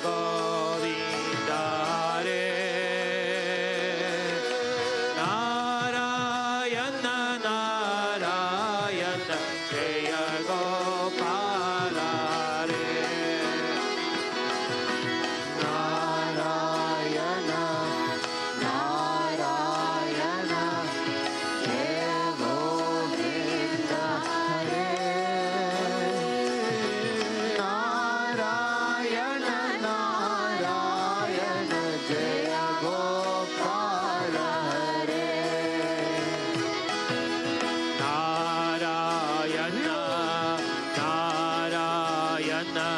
Govinda Hare Narayana Narayana Jaya Gopala Hare Narayana Narayana Jaya Govinda Hare Narayana Narayana Jaya Gopala Hare Narayana Narayana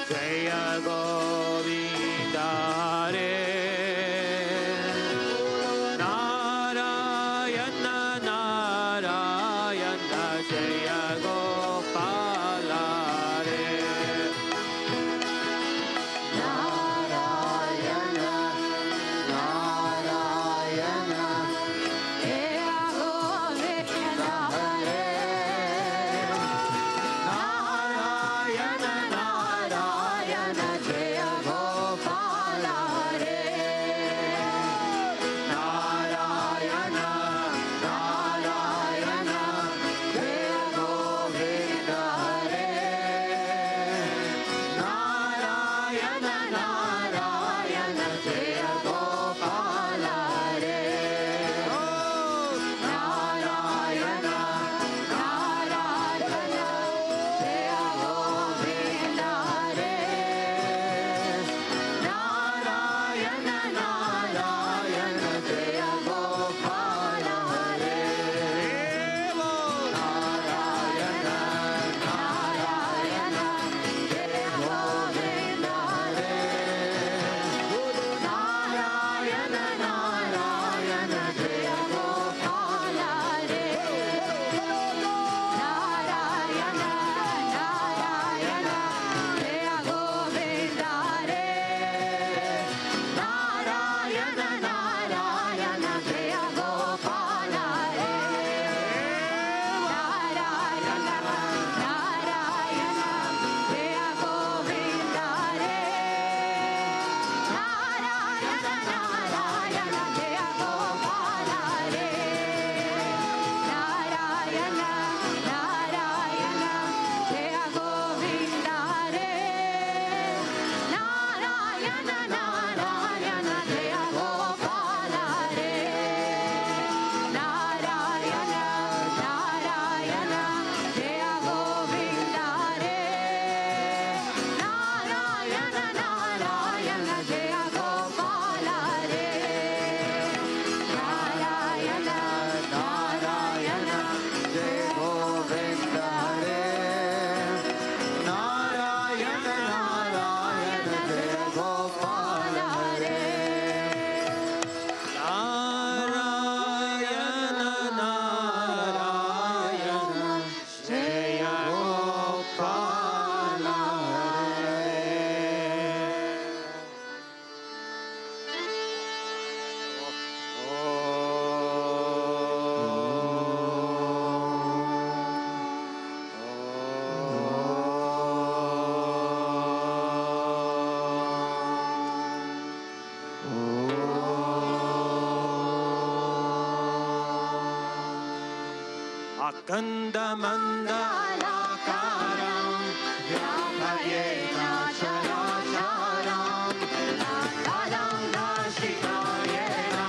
Jaya Govinda Hare Narayana Narayana Jaya Gopala Hare Narayana Narayana Jaya Govinda Hare Narayana Narayana Jaya Gopala Hare Narayana Narayana Jaya Govinda Hare Narayana Narayana Jaya Gopala Hare Narayana Narayana Jaya Govinda Hare Narayana Narayana Jaya Gopala Hare Narayana Narayana Jaya Govinda Hare Narayana Narayana Jaya Gopala Hare Narayana Narayana Jaya Govinda Hare Narayana Narayana Jaya Gopala Hare Narayana Narayana Jaya Govinda Hare Narayana Narayana Jaya Gopala Hare Narayana Narayana Jaya Govinda Hare Narayana Narayana Jaya Gopala Hare Narayana Narayana Jaya Govinda Hare Narayana Narayana Jaya Gopala Hare Narayana Narayana Jaya Govinda Hare Narayana Narayana Jaya Gopala Hare Narayana Narayana Jaya Gopala Akandamandalakaram Vyapayena Characharam Nakalam Dashikayena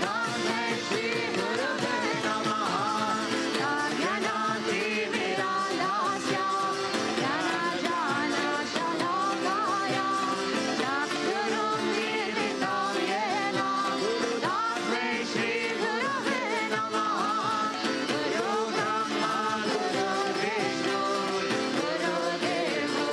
Tasmai Shri Gurave Namaha Jnanati Viralasya Jnanajana Shalakaya Chakshurum Nirvitam Yena Tasmai Shri Gurave Namaha Guru Brahma Guru Vishnu Guru Devo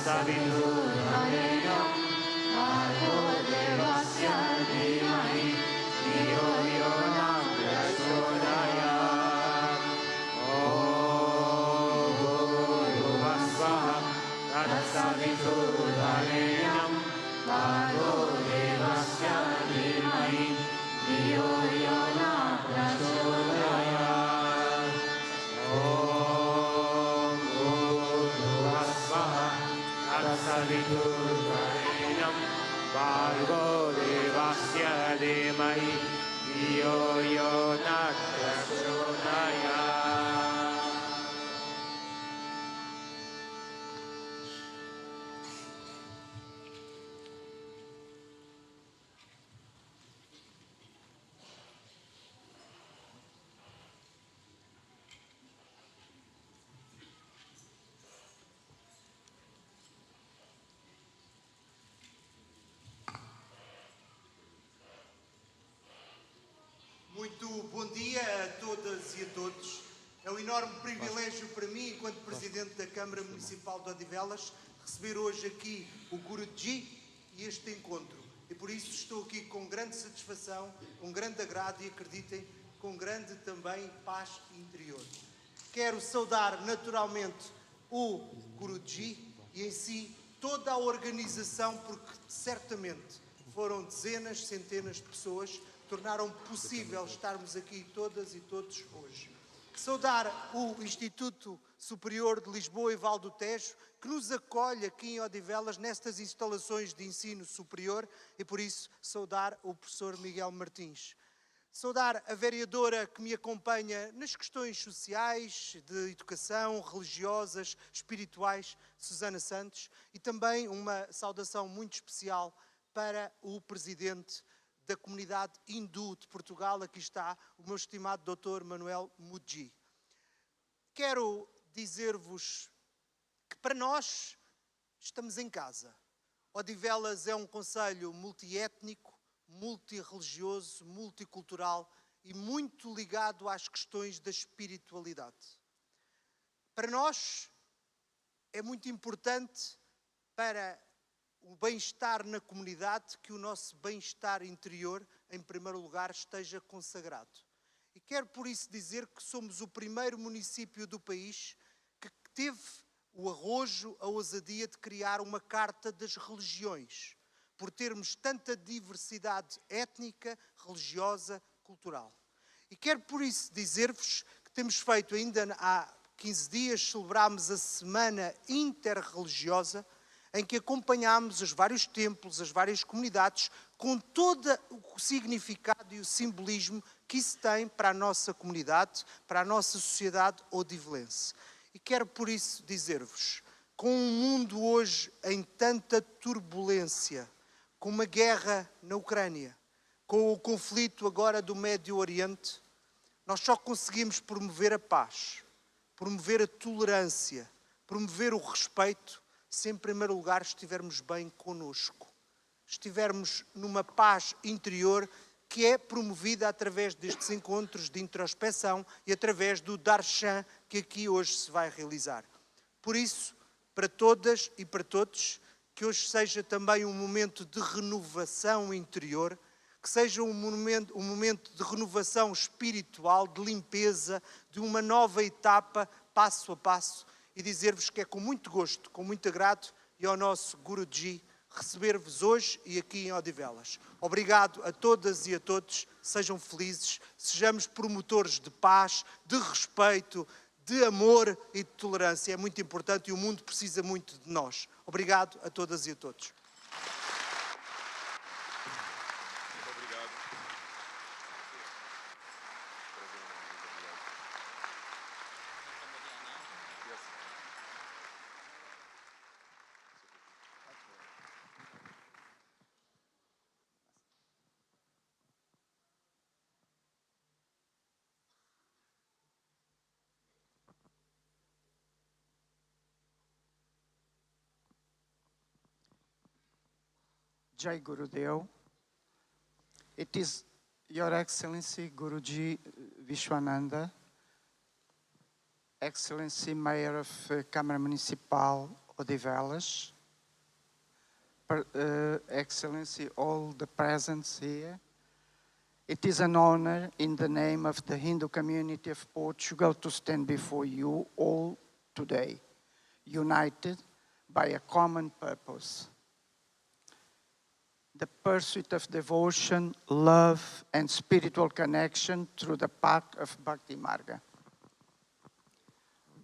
Saviturvarenyam Bhargo Devasya Dhimahi Dhiyo Yo Na Prachodayat. Om Bhurvasvaha Tatsaviturvarenyam Bhargo Devasya Dhimahi Dhiyo Yo Na Prachodayat. Om Bhurvasvaha Tatsaviturvarenyam Bhargo Devasya Dhimahi Dhiyo Yo Na Prachodayat. Muito bom dia a todas e a todos. É um enorme privilégio para mim, enquanto Presidente da Câmara Municipal de Odivelas, receber hoje aqui o Guruji e este encontro. E por isso estou aqui com grande satisfação, com grande agrado e, acreditem, com grande também paz interior. Quero saudar naturalmente o Guruji e em si toda a organização, porque certamente foram dezenas, centenas de pessoas que tornaram possível estarmos aqui todas e todos hoje. Saudar o Instituto Superior de Lisboa e Val do Tejo, que nos acolhe aqui em Odivelas nestas instalações de ensino superior, e por isso saudar o professor Miguel Martins. Saudar a vereadora que me acompanha nas questões sociais, de educação, religiosas, espirituais, Susana Santos, e também uma saudação muito especial para o presidente da comunidade hindu de Portugal. Aqui está o meu estimado Dr. Manuel Mudji. Quero dizer-vos que para nós estamos em casa. Odivelas é um concelho multiétnico, multirreligioso, multicultural e muito ligado às questões da espiritualidade. Para nós é muito importante, para o bem-estar na comunidade, que o nosso bem-estar interior, em primeiro lugar, esteja consagrado. E quero por isso dizer que somos o primeiro município do país que teve o arrojo, a ousadia de criar uma carta das religiões, por termos tanta diversidade étnica, religiosa, cultural. E quero por isso dizer-vos que temos feito, ainda há 15 dias, celebramos a Semana Interreligiosa, em que acompanhámos os vários templos, as várias comunidades, com todo o significado e o simbolismo que isso tem para a nossa comunidade, para a nossa sociedade odivelense. E quero por isso dizer-vos, com um mundo hoje em tanta turbulência, com uma guerra na Ucrânia, com o conflito agora do Médio Oriente, nós só conseguimos promover a paz, promover a tolerância, promover o respeito, se em primeiro lugar estivermos bem connosco, estivermos numa paz interior que é promovida através destes encontros de introspeção e através do Darshan que aqui hoje se vai realizar. Por isso, para todas e para todos, que hoje seja também um momento de renovação interior, que seja um momento de renovação espiritual, de limpeza, de uma nova etapa, passo a passo, e dizer-vos que é com muito gosto, com muito agrado, e ao nosso Guruji, receber-vos hoje e aqui em Odivelas. Obrigado a todas e a todos, sejam felizes, sejamos promotores de paz, de respeito, de amor e de tolerância. É muito importante e o mundo precisa muito de nós. Obrigado a todas e a todos. Jai Gurudev. It is Your Excellency Guruji Vishwananda, Excellency Mayor of Câmara Municipal Odivelas, Excellency, all the presents here. It is an honor in the name of the Hindu community of Portugal to stand before you all today, united by a common purpose. The pursuit of devotion, love, and spiritual connection through the path of Bhakti Marga.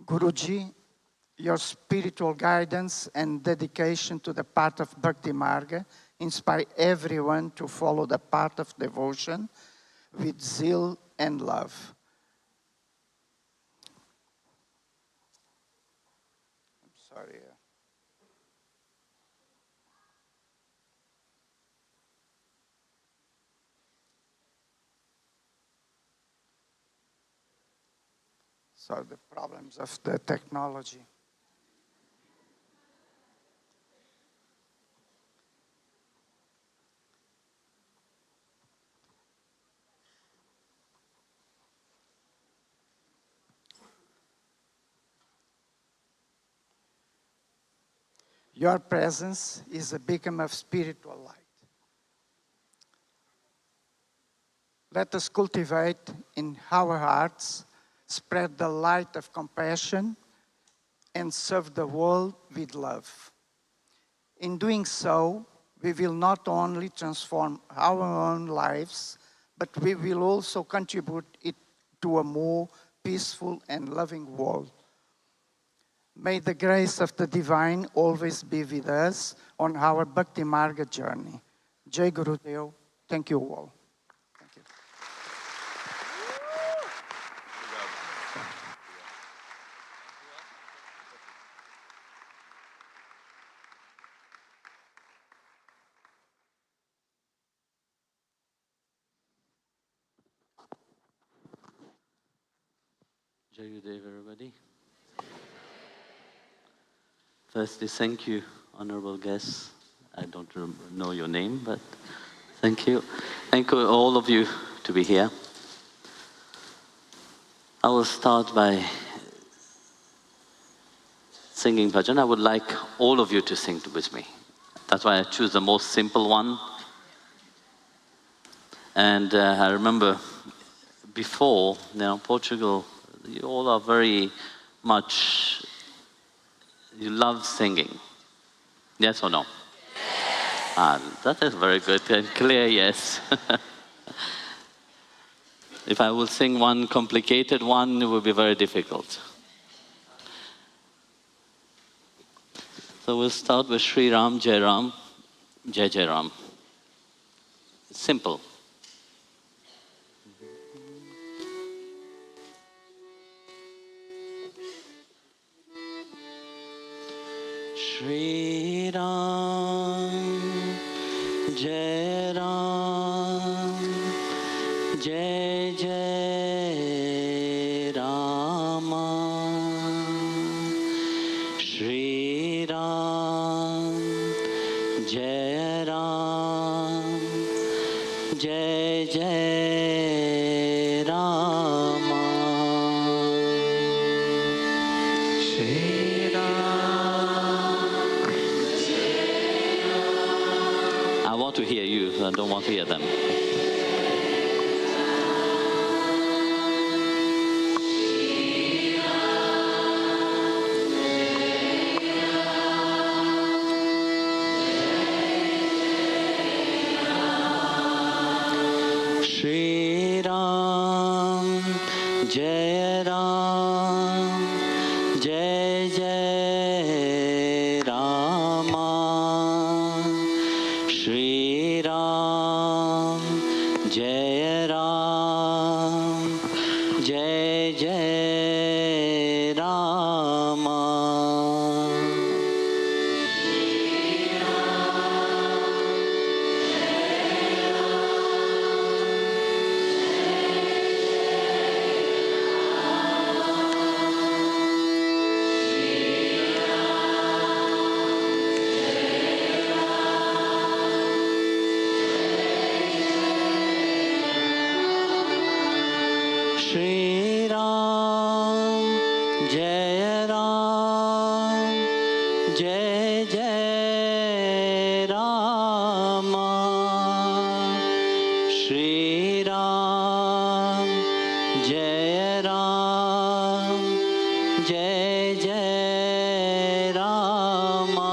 Guruji, your spiritual guidance and dedication to the path of Bhakti Marga inspire everyone to follow the path of devotion with zeal and love. I'm sorry. So the problems of the technology. Your presence is a beacon of spiritual light. Let us cultivate in our hearts, spread the light of compassion, and serve the world with love. In doing so, we will not only transform our own lives, but we will also contribute it to a more peaceful and loving world. May the grace of the Divine always be with us on our Bhakti Marga journey. Jai Gurudev. Thank you all. Thank you. Jai Gurudev, everybody. Firstly, thank you, honorable guests. I don't know your name, but thank you. Thank you, all of you, to be here. I will start by singing bhajan. I would like all of you to sing with me. That's why I choose the most simple one. And I remember before, Portugal, you all are very much, you love singing. Yes or no? Yes. That is very good and clear, yes. If I will sing one complicated one, it will be very difficult. So we'll start with Sri Ram, Jai Ram, Jai Jai Ram. It's simple. Shri Ram, Jai Ram, Jai Jai Rama. Shri Ram, Jai Ram, Jai Jai Rama. Shri I want to hear you, so I don't want to hear them. Shri Ram, Jai Ram, Jai Jai Rama. Shri Ram, Jai Ram, Jai Jai Rama. Shri Ram, Jai Ram, Jai Jai Ram. Jai Ram, Jai Jai Rama.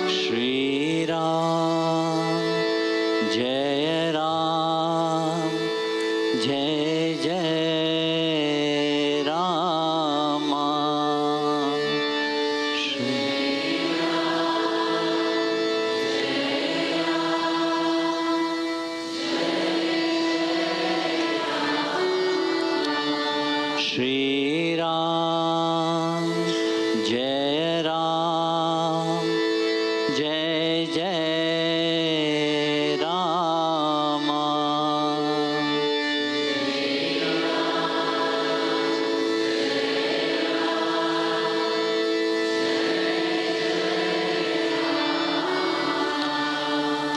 Shri Ram, Jai Ram, Jai Jai Rama. Shri Shri Ram, Jai Ram, Jai Jai Rama.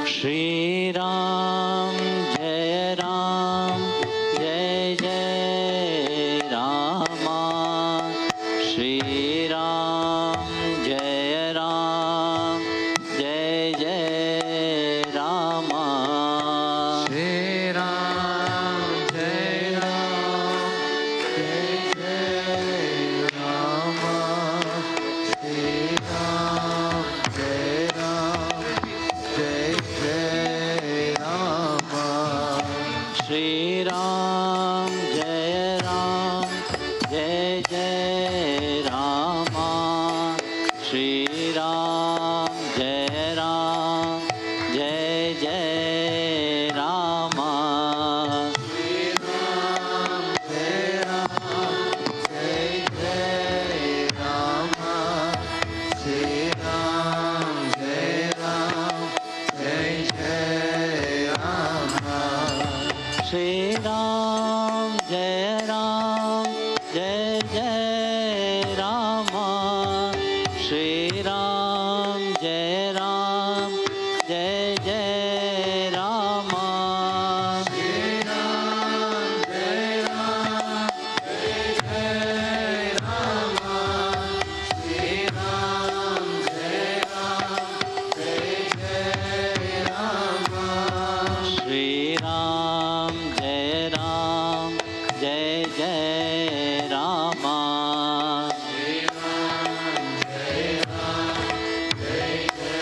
Shri Ram, Jai Ram, Jai Jai Rama. Shri Ram, Jai Ram, Jai Jai Rama. Shri Ram, Jai Ram, Jai Jai Rama. Shri Ram, Jai Ram, Jai Jai Rama. Shri Ram, Jai Ram, Jai Jai Rama. Shri Ram, Jai Ram, Jai Jai Rama. Shri Ram, Jai Ram, Jai Jai Rama. Shri Ram, Jai Ram, Jai Jai Rama. Shri Ram, Jai Ram, Jai Jai Rama. Shri Ram, Jai Ram, Jai Jai Rama. Shri Ram, Jai Ram, Jai Jai Rama. Shri Ram, Jai Ram, Jai Jai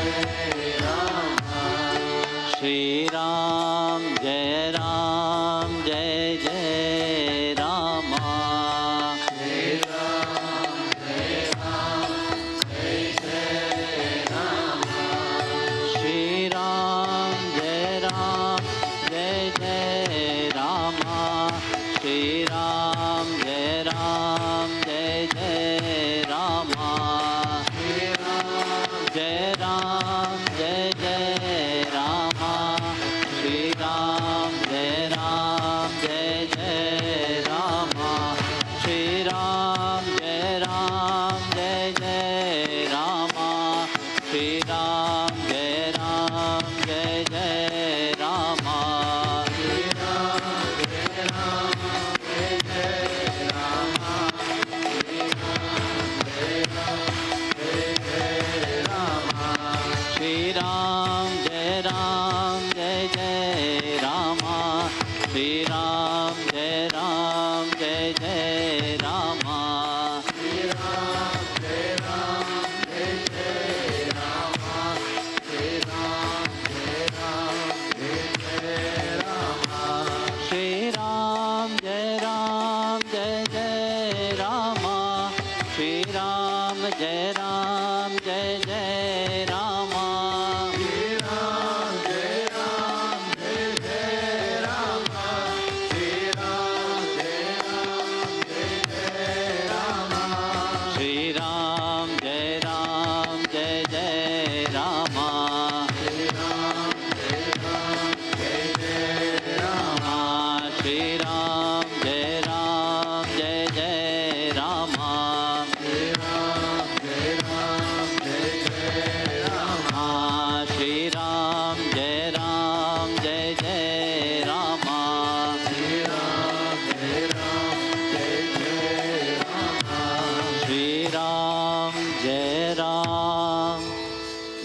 Jai Ram,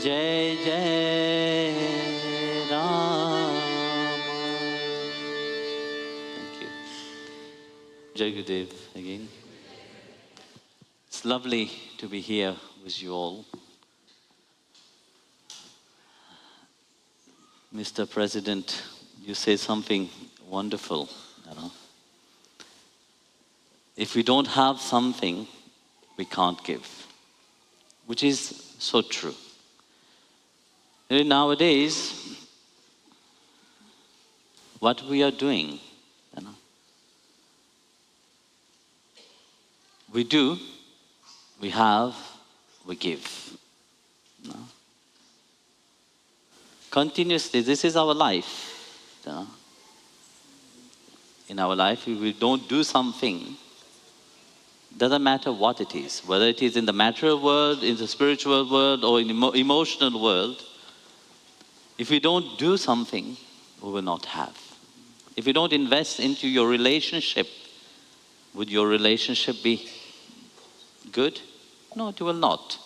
Jai Jai Ram. Thank you. Jai Gurudev again. It's lovely to be here with you all. Mr. President, you say something wonderful, you know. If we don't have something, we can't give, which is so true. Nowadays, what we are doing, you know, we do, we have, we give. You know. Continuously, this is our life. You know. In our life, if we don't do something, doesn't matter what it is, whether it is in the material world, in the spiritual world, or in the emotional world, if we don't do something, we will not have. If you don't invest into your relationship, would your relationship be good? No, it will not.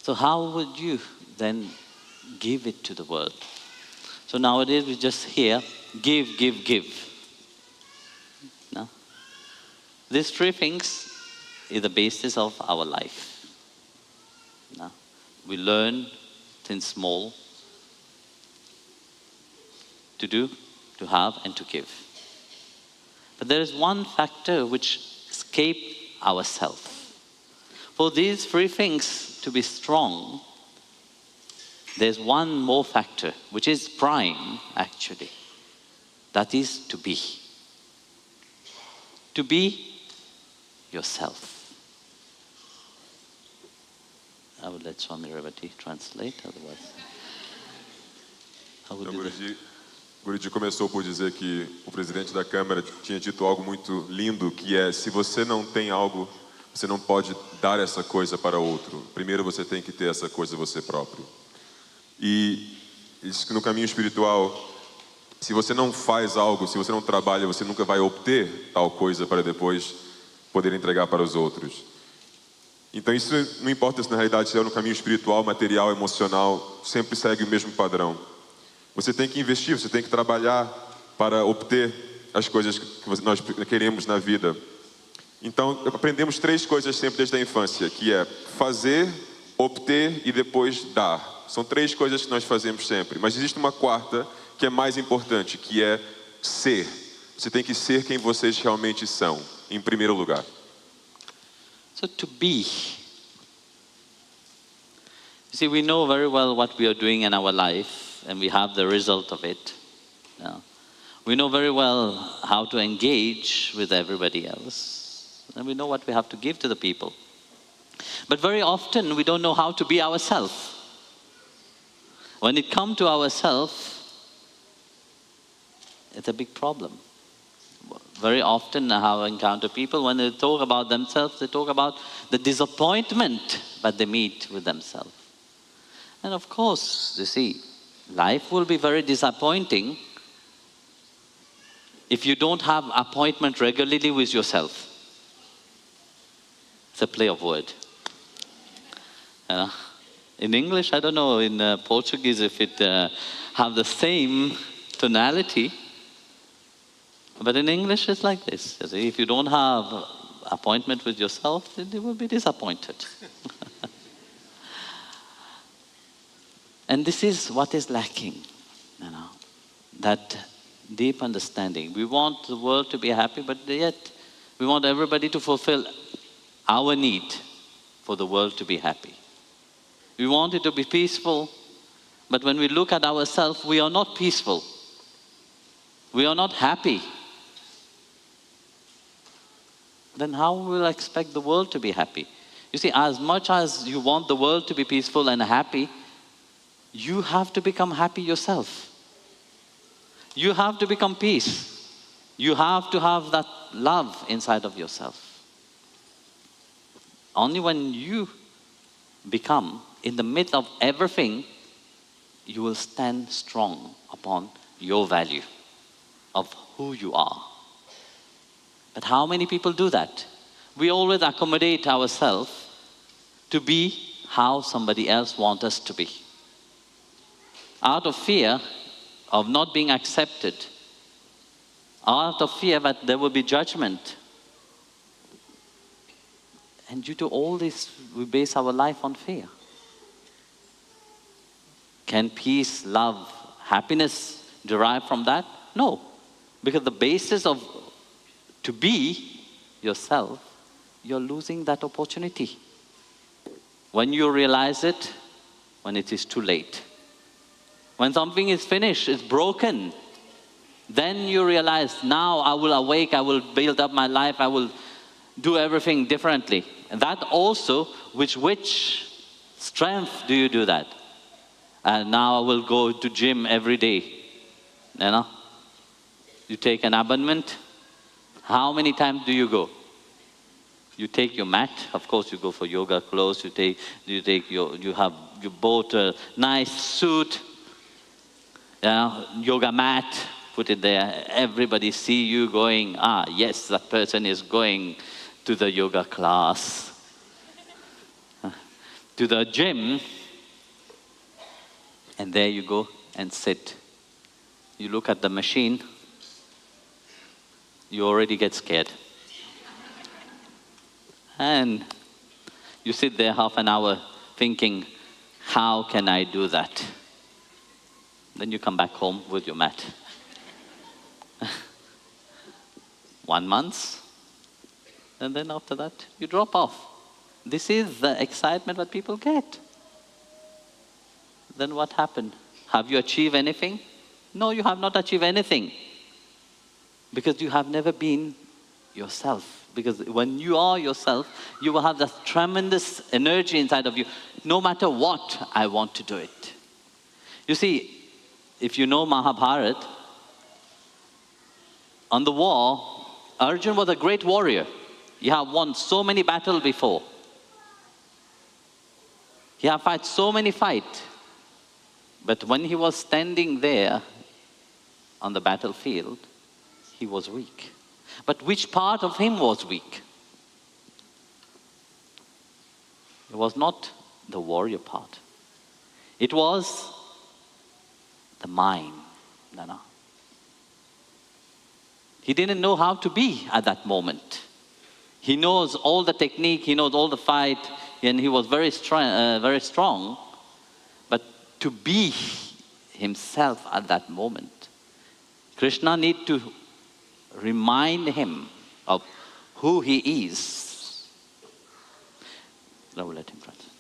So how would you then give it to the world? So nowadays we just hear, give, give, give. No? These three things is the basis of our life. No? We learn since small to do, to have, and to give. But there is one factor which escapes ourselves. For these three things to be strong, there's one more factor, which is prime, actually. That is to be. To be yourself. I would let Swami Revati translate, otherwise. I would do that. Guruji começou por dizer que o presidente da Câmara tinha dito algo muito lindo, que é, se você não tem algo, você não pode dar essa coisa para outro. Primeiro você tem que ter essa coisa você próprio. E diz que no caminho espiritual, se você não faz algo, se você não trabalha, você nunca vai obter tal coisa para depois poder entregar para os outros. Então isso não importa se na realidade se é no caminho espiritual, material, emocional, sempre segue o mesmo padrão. Você tem que investir, você tem que trabalhar para obter as coisas que nós queremos na vida. Então, aprendemos três coisas sempre desde a infância, que é fazer, obter e depois dar. São três coisas que nós fazemos sempre. Mas existe uma quarta que é mais importante, que é ser. Você tem que ser quem vocês realmente são, em primeiro lugar. So to be. You see, we know very well what we are doing in our life. And we have the result of it. You know. We know very well how to engage with everybody else. And we know what we have to give to the people. But very often we don't know how to be ourselves. When it comes to ourselves, it's a big problem. Very often I have encountered people, when they talk about themselves, they talk about the disappointment that they meet with themselves. And of course, you see, life will be very disappointing if you don't have appointment regularly with yourself. It's a play of word. In English, I don't know, in Portuguese if it have the same tonality, but in English it's like this. If you don't have appointment with yourself, then you will be disappointed. And this is what is lacking, you know, that deep understanding. We want the world to be happy, but yet we want everybody to fulfill our need for the world to be happy. We want it to be peaceful, but when we look at ourselves, we are not peaceful. We are not happy. Then how will I expect the world to be happy? You see, as much as you want the world to be peaceful and happy, you have to become happy yourself. You have to become peace. You have to have that love inside of yourself. Only when you become, in the midst of everything, you will stand strong upon your value of who you are. But how many people do that? we always accommodate ourselves to be how somebody else wants us to be. Out of fear of not being accepted, out of fear that there will be judgment. And due to all this, we base our life on fear. Can peace, love, happiness derive from that? No. Because the basis of to be yourself, you're losing that opportunity. When you realize it, when it is too late. When something is finished, it's broken, then you realize, now I will awake, I will build up my life, I will do everything differently. And that also, which strength do you do that? And now I will go to gym every day. You know? You take an abonnement. How many times do you go? You take your mat. Of course, you go for yoga clothes. You bought a nice suit, yoga mat. Put it there. Everybody see you going. Ah, yes, that person is going to the yoga class, to the gym, and there you go and sit. You look at the machine. You already get scared. And you sit there half an hour thinking, how can I do that? Then you come back home with your mat. 1 month, and then after that, you drop off. This is the excitement that people get. Then what happened? Have you achieved anything? No, you have not achieved anything. Because you have never been yourself. Because when you are yourself, you will have that tremendous energy inside of you. No matter what, I want to do it. You see, if you know Mahabharata, on the war, Arjuna was a great warrior. He had won so many battles before. He had fought so many fights. But when he was standing there on the battlefield, he was weak. But which part of him was weak? It was not the warrior part. It was the mind. No. He didn't know how to be at that moment. He knows all the technique, he knows all the fight, and he was very strong. But to be himself at that moment, Krishna need to remind him of who he is. Now let him translate.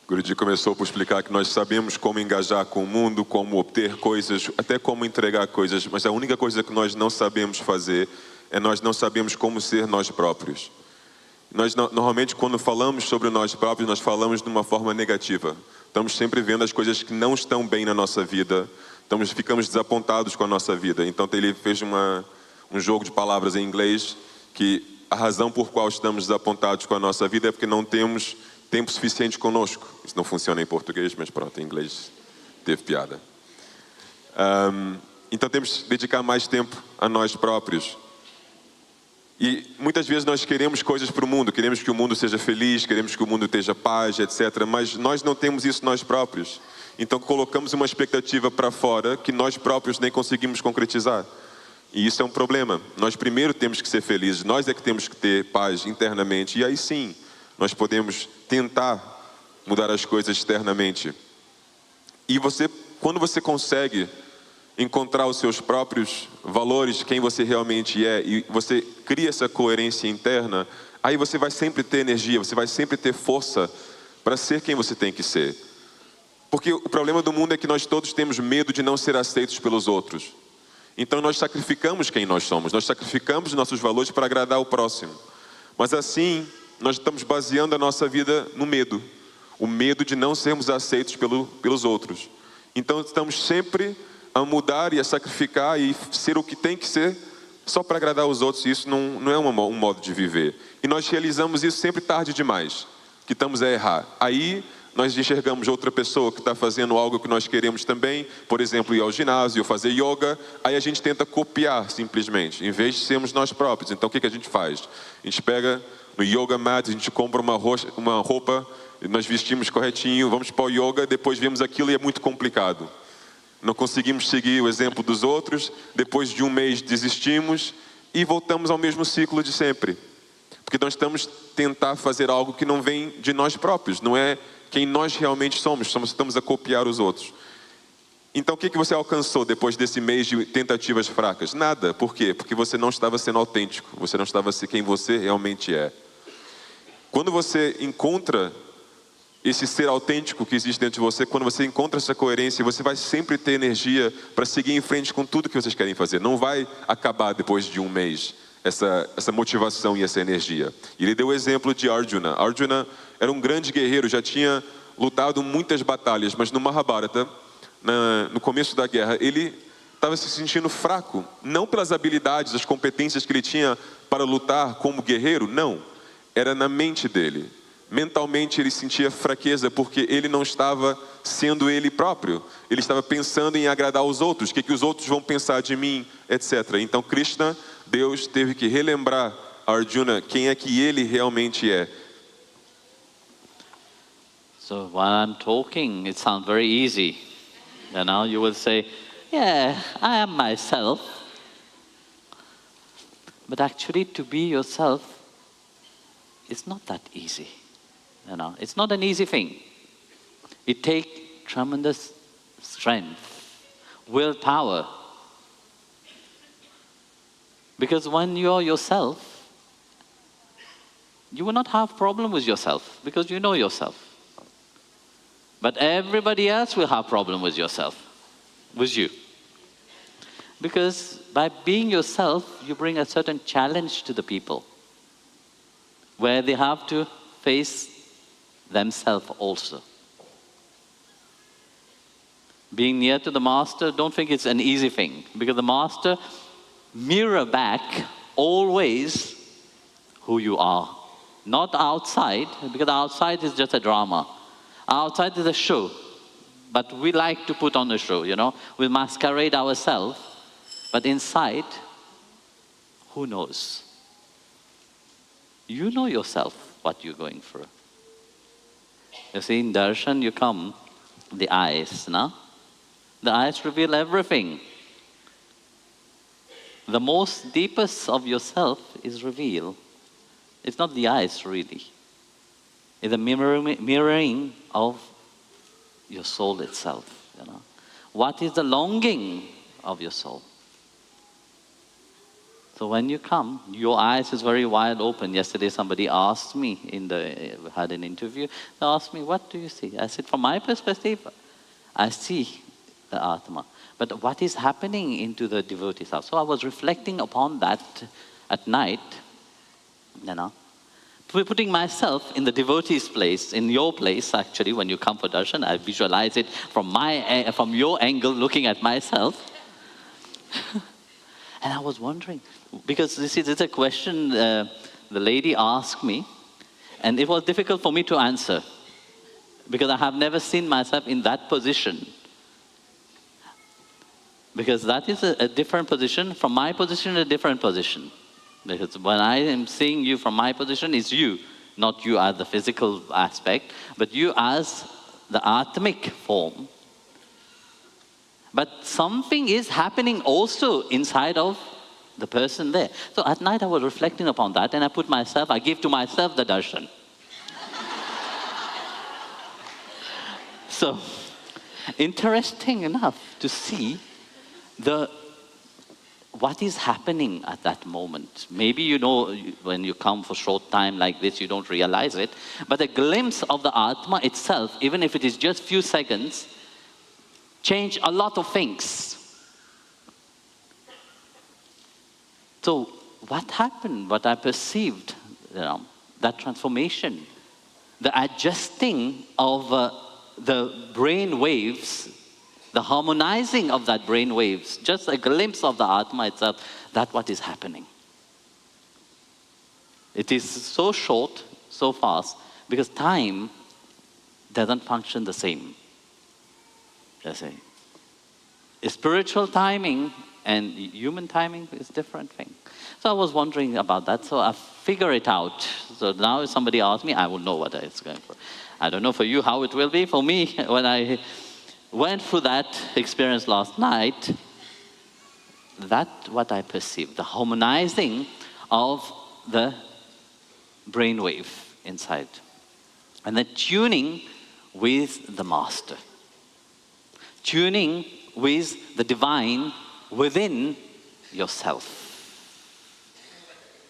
Guruji começou por explicar que nós sabemos como engajar com o mundo, como obter coisas, até como entregar coisas, mas a única coisa que nós não sabemos fazer é nós não sabemos como ser nós próprios. Nós normalmente quando falamos sobre nós próprios, nós falamos de uma forma negativa. Estamos sempre vendo as coisas que não estão bem na nossa vida, ficamos desapontados com a nossa vida. Então ele fez um jogo de palavras em inglês que a razão por qual estamos desapontados com a nossa vida é porque não temos tempo suficiente conosco. Isso não funciona em português, mas pronto, em inglês teve piada. Então temos que dedicar mais tempo a nós próprios. E muitas vezes nós queremos coisas para o mundo, queremos que o mundo seja feliz, queremos que o mundo esteja paz, etc. Mas nós não temos isso nós próprios. Então colocamos uma expectativa para fora que nós próprios nem conseguimos concretizar. E isso é um problema. Nós primeiro temos que ser felizes, nós é que temos que ter paz internamente. E aí sim, nós podemos tentar mudar as coisas externamente. E quando você consegue encontrar os seus próprios valores, quem você realmente é, e você cria essa coerência interna, aí você vai sempre ter energia, você vai sempre ter força para ser quem você tem que ser. Porque o problema do mundo é que nós todos temos medo de não ser aceitos pelos outros. Então nós sacrificamos quem nós somos, nós sacrificamos nossos valores para agradar o próximo. Mas assim, nós estamos baseando a nossa vida no medo. O medo de não sermos aceitos pelos outros. Então estamos sempre a mudar e a sacrificar e ser o que tem que ser só para agradar os outros. Isso não é um modo de viver. E nós realizamos isso sempre tarde demais, que estamos a errar. Aí nós enxergamos outra pessoa que está fazendo algo que nós queremos também, por exemplo, ir ao ginásio, fazer yoga, aí a gente tenta copiar simplesmente, em vez de sermos nós próprios. Então o que a gente faz? A gente pega no yoga mat, a gente compra uma roupa, nós vestimos corretinho, vamos para o yoga, depois vemos aquilo e é muito complicado. Não conseguimos seguir o exemplo dos outros, depois de um mês desistimos e voltamos ao mesmo ciclo de sempre. Porque nós estamos tentar fazer algo que não vem de nós próprios, não é quem nós realmente somos, estamos a copiar os outros. Então o que você alcançou depois desse mês de tentativas fracas? Nada. Por quê? Porque você não estava sendo autêntico, você não estava sendo quem você realmente é. Quando você encontra esse ser autêntico que existe dentro de você, quando você encontra essa coerência, você vai sempre ter energia para seguir em frente com tudo que vocês querem fazer. Não vai acabar depois de um mês essa motivação e essa energia. E ele deu o exemplo de Arjuna. Arjuna era um grande guerreiro, já tinha lutado muitas batalhas, mas no Mahabharata, no começo da guerra, ele estava se sentindo fraco, não pelas habilidades, as competências que ele tinha para lutar como guerreiro, não. Era na mente dele. Mentalmente ele sentia fraqueza porque ele não estava sendo ele próprio. Ele estava pensando em agradar os outros, o que os outros vão pensar de mim, etc. Então Krishna, Deus, teve que relembrar a Arjuna quem é que ele realmente é. So while I'm talking, it sounds very easy. You know, you will say, yeah, I am myself. But actually to be yourself is not that easy. You know, it's not an easy thing. It takes tremendous strength, willpower. Because when you're yourself, you will not have problem with yourself because you know yourself. But everybody else will have problem with yourself, with you. Because by being yourself, you bring a certain challenge to the people where they have to face themselves also. Being near to the master, don't think it's an easy thing, because the master mirror back always who you are. Not outside, because outside is just a drama. Outside is a show, but we like to put on a show, you know. We masquerade ourselves, but inside, who knows? You know yourself, what you're going through. You see, in Darshan, you come, the eyes, no? The eyes reveal everything. The most deepest of yourself is revealed. It's not the eyes, really. It's a mirroring of your soul itself, you know. What is the longing of your soul? So when you come, your eyes is very wide open. Yesterday somebody asked me, had an interview, they asked me, what do you see? I said, from my perspective, I see the Atma. But what is happening into the devotee's house? So I was reflecting upon that at night, you know, putting myself in the devotee's place, in your place actually, when you come for darshan, I visualize it from your angle, looking at myself. And I was wondering, because this is a question the lady asked me, and it was difficult for me to answer, because I have never seen myself in that position. Because that is a different position, from my position, a different position. Because when I am seeing you from my position, it's you, not you as the physical aspect, but you as the Atmic form. But something is happening also inside of the person there. So at night I was reflecting upon that, and I give to myself the darshan. So, interesting enough to see what is happening at that moment. Maybe you know, when you come for short time like this, you don't realize it, but a glimpse of the Atma itself, even if it is just few seconds, change a lot of things. So what happened, what I perceived, you know, that transformation, the adjusting of the brain waves, the harmonizing of that brain waves, just a glimpse of the Atma itself, that's what is happening. It is so short, so fast, because time doesn't function the same. That's it. Spiritual timing and human timing is different thing. So I was wondering about that, so I figure it out. So now if somebody asks me, I will know what it's going for. I don't know for you how it will be. For me, when I went through that experience last night, that's what I perceived, the harmonizing of the brainwave inside. And the tuning with the master. Tuning with the divine within yourself.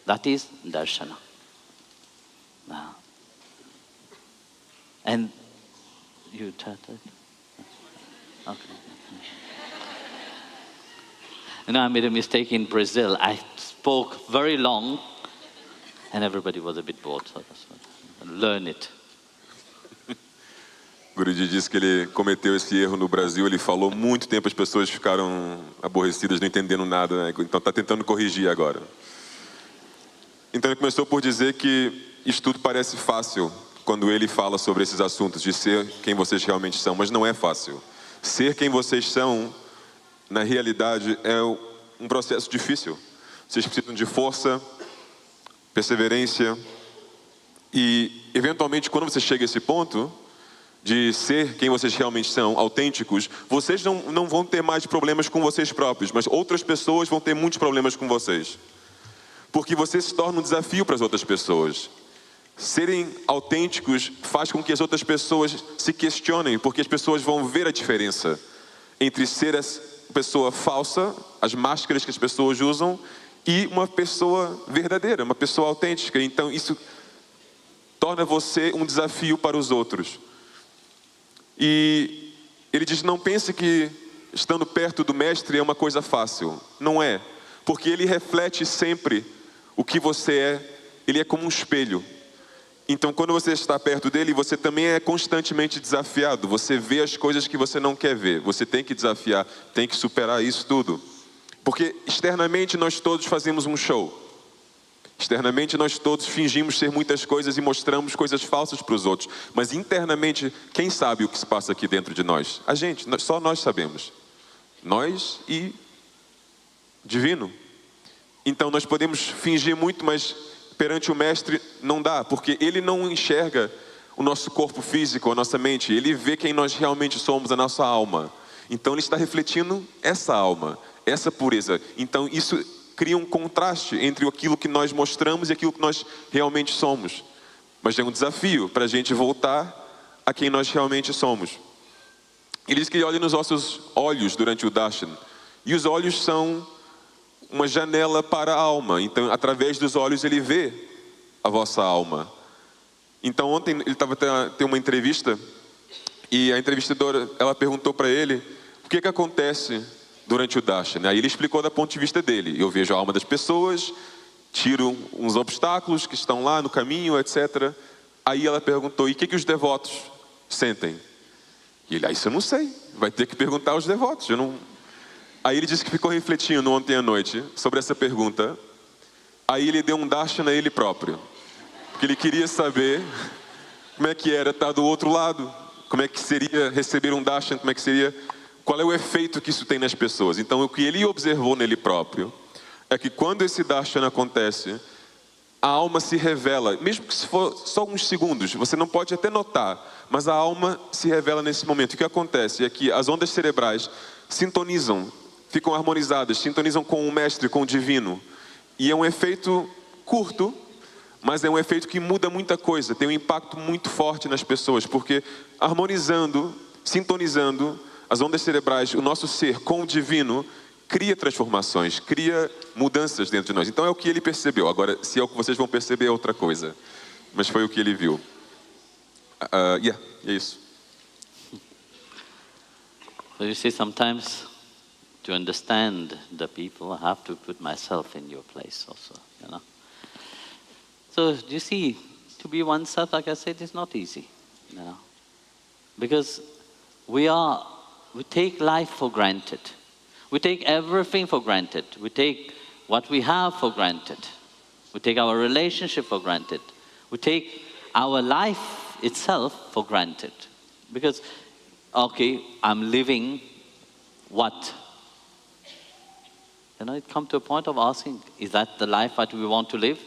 That is Darshana. Now. And you taught it? Okay. You know, I made a mistake in Brazil. I spoke very long and everybody was a bit bored. So that's what, learn it. Guruji disse que ele cometeu esse erro no Brasil, ele falou muito tempo, as pessoas ficaram aborrecidas, não entendendo nada, né? Então está tentando corrigir agora. Então ele começou por dizer que isso tudo parece fácil quando ele fala sobre esses assuntos, de ser quem vocês realmente são, mas não é fácil. Ser quem vocês são, na realidade, é um processo difícil. Vocês precisam de força, perseverança e, eventualmente, quando você chega a esse ponto de ser quem vocês realmente são, autênticos, vocês não vão ter mais problemas com vocês próprios, mas outras pessoas vão ter muitos problemas com vocês. Porque você se torna um desafio para as outras pessoas. Serem autênticos faz com que as outras pessoas se questionem, porque as pessoas vão ver a diferença entre ser essa pessoa falsa, as máscaras que as pessoas usam, e uma pessoa verdadeira, uma pessoa autêntica. Então isso torna você um desafio para os outros. E ele diz, não pense que estando perto do mestre é uma coisa fácil. Não é, porque ele reflete sempre o que você é. Ele é como um espelho. Então quando você está perto dele, você também é constantemente desafiado. Você vê as coisas que você não quer ver. Você tem que desafiar, tem que superar isso tudo. Porque externamente nós todos fazemos um show. Externamente nós todos fingimos ser muitas coisas e mostramos coisas falsas para os outros. Mas internamente, quem sabe o que se passa aqui dentro de nós? A gente, só nós sabemos. Nós e divino. Então nós podemos fingir muito, mas perante o mestre não dá. Porque ele não enxerga o nosso corpo físico, a nossa mente. Ele vê quem nós realmente somos, a nossa alma. Então ele está refletindo essa alma, essa pureza. Então isso cria um contraste entre aquilo que nós mostramos e aquilo que nós realmente somos. Mas é um desafio para a gente voltar a quem nós realmente somos. Ele diz que ele olha nos nossos olhos durante o Darshan. E os olhos são uma janela para a alma. Então, através dos olhos, ele vê a vossa alma. Então, ontem ele estava tendo uma entrevista. E a entrevistadora, ela perguntou para ele, o que acontece durante o Darshan? Aí ele explicou do ponto de vista dele. Eu vejo a alma das pessoas, tiro uns obstáculos que estão lá no caminho, etc. Aí ela perguntou, e o que os devotos sentem? E ele, isso eu não sei, vai ter que perguntar aos devotos. Aí ele disse que ficou refletindo ontem à noite sobre essa pergunta. Aí ele deu um Darshan a ele próprio. Porque ele queria saber como é que era estar do outro lado. Como é que seria receber um Darshan, como é que seria... Qual é o efeito que isso tem nas pessoas? Então, o que ele observou nele próprio é que quando esse Darshan acontece, a alma se revela, mesmo que se for só uns segundos, você não pode até notar, mas a alma se revela nesse momento. O que acontece é que as ondas cerebrais sintonizam, ficam harmonizadas, sintonizam com o mestre, com o divino. E é um efeito curto, mas é um efeito que muda muita coisa, tem um impacto muito forte nas pessoas, porque harmonizando, sintonizando, as ondas cerebrais, o nosso ser com o divino, cria transformações, cria mudanças dentro de nós. Então é o que ele percebeu. Agora, se é o que vocês vão perceber, é outra coisa. Mas foi o que ele viu. É isso. So you see, sometimes to understand the people, I have to put myself in your place also, you know. So you see, to be oneself, like I said, is not easy, you know. Because we take life for granted. We take everything for granted. We take what we have for granted. We take our relationship for granted. We take our life itself for granted. Because, okay, I'm living what? It comes to a point of asking, is that the life that we want to live?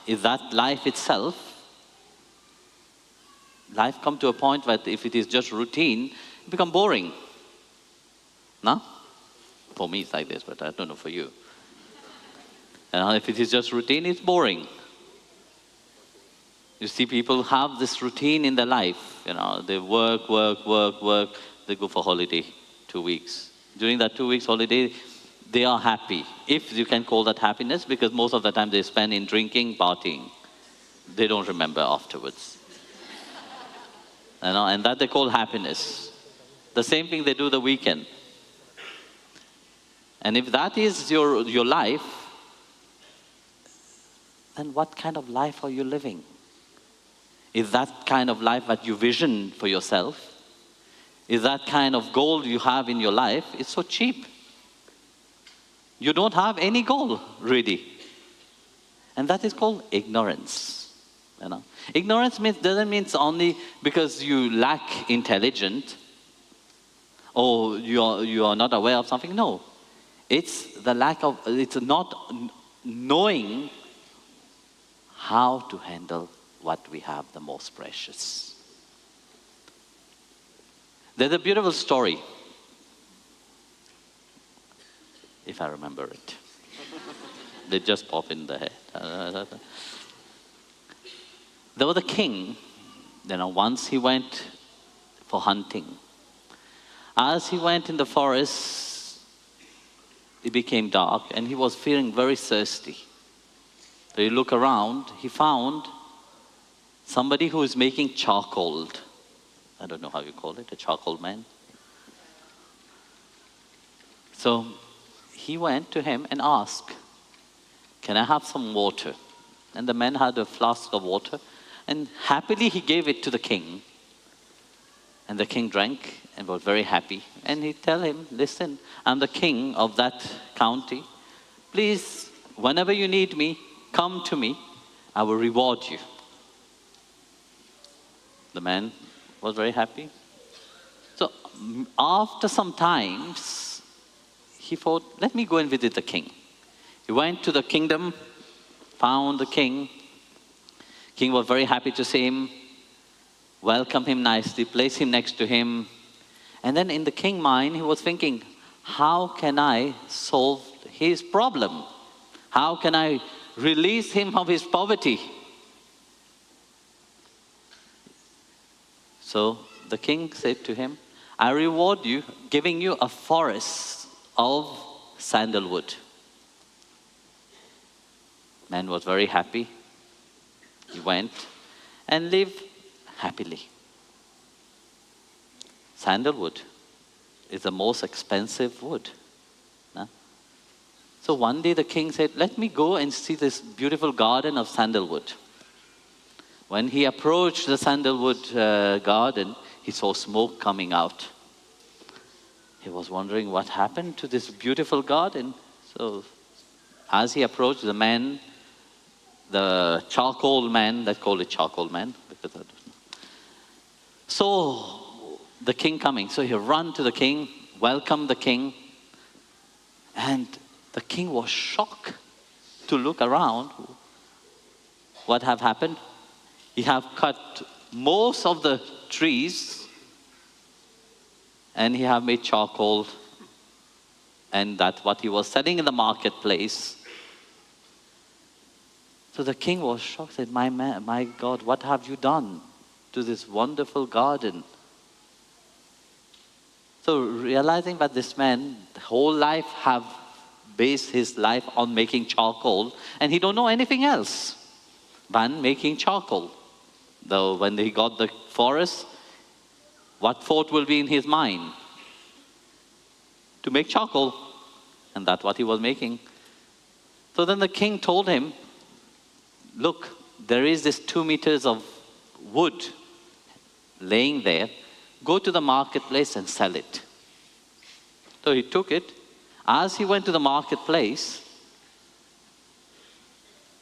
Is that life itself? Life come to a point that if it is just routine, it become boring. No? For me, it's like this, but I don't know for you. If it is just routine, it's boring. You see, people have this routine in their life. They work, they go for holiday, 2 weeks. During that 2 weeks holiday, they are happy. If you can call that happiness, because most of the time they spend in drinking, partying. They don't remember afterwards. And that they call happiness. The same thing they do the weekend. And if that is your life, then what kind of life are you living? Is that kind of life that you vision for yourself? Is that kind of goal you have in your life? It's so cheap. You don't have any goal, really. And that is called ignorance. Ignorance doesn't mean only because you lack intelligence or you are not aware of something. No. It's it's not knowing how to handle what we have the most precious. There's a beautiful story, if I remember it. They just pop in the head. There was a king, once he went for hunting. As he went in the forest, it became dark and he was feeling very thirsty. So he looked around, he found somebody who is making charcoal. I don't know how you call it, a charcoal man. So he went to him and asked, "Can I have some water?" And the man had a flask of water, and happily he gave it to the king. And the king drank and was very happy. And he tell him, "Listen, I'm the king of that county. Please, whenever you need me, come to me. I will reward you." The man was very happy. So after some times, he thought, let me go and visit the king. He went to the kingdom, found the king. King was very happy to see him, welcomed him nicely, placed him next to him. And then in the king's mind, he was thinking, how can I solve his problem? How can I release him of his poverty? So the king said to him, I reward you, giving you a forest of sandalwood. Man was very happy. He went and lived happily. Sandalwood is the most expensive wood. No? So one day the king said, let me go and see this beautiful garden of sandalwood. When he approached the sandalwood garden, he saw smoke coming out. He was wondering what happened to this beautiful garden. So as he approached, the man, the charcoal man, let's call it charcoal man, because I don't know, saw the king coming. So he ran to the king, welcomed the king, and the king was shocked to look around. What have happened? He have cut most of the trees and he have made charcoal, and that's what he was selling in the marketplace. So the king was shocked, said, my God, what have you done to this wonderful garden? So realizing that this man, the whole life have based his life on making charcoal, and he don't know anything else than making charcoal. Though when he got the forest, what thought will be in his mind? To make charcoal. And that's what he was making. So then the king told him, look, there is this 2 meters of wood laying there. Go to the marketplace and sell it. So he took it. As he went to the marketplace,